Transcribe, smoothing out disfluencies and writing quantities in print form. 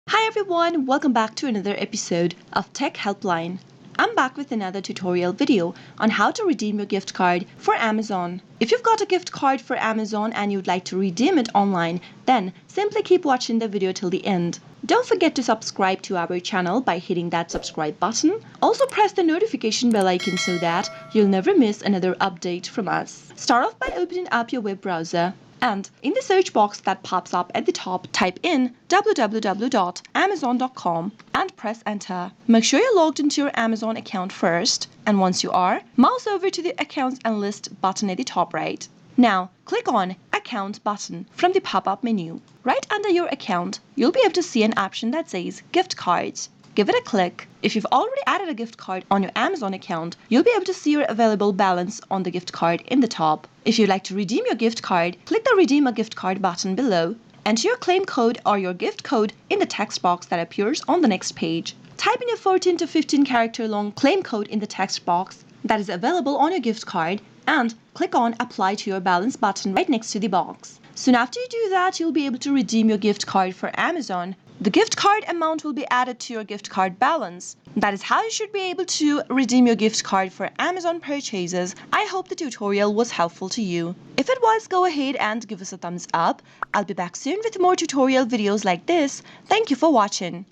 Hi everyone, welcome back to another episode of Tech Helpline. I'm back with another tutorial video on how to redeem your gift card for Amazon. If you've got a gift card for Amazon and you'd like to redeem it online, then simply keep watching the video till the end. Don't forget to subscribe to our channel by hitting that subscribe button. Also press the notification bell icon so that you'll never miss another update from us. Start off by opening up your web browser. And in the search box that pops up at the top, type in www.amazon.com and press enter. Make sure you're logged into your Amazon account first, and once you are, mouse over to the Accounts and List button at the top right. Now, click on Account button from the pop-up menu. Right under your account, you'll be able to see an option that says Gift Cards. Give it a click. If you've already added a gift card on your Amazon account, you'll be able to see your available balance on the gift card in the top. If you'd like to redeem your gift card, click the Redeem a Gift Card button below. Enter your claim code or your gift code in the text box that appears on the next page. Type in your 14 to 15 character long claim code in the text box that is available on your gift card and click on Apply to Your Balance button right next to the box. Soon after you do that, you'll be able to redeem your gift card for Amazon. The gift card amount will be added to your gift card balance. That is how you should be able to redeem your gift card for Amazon purchases. I hope the tutorial was helpful to you. If it was, go ahead and give us a thumbs up. I'll be back soon with more tutorial videos like this. Thank you for watching.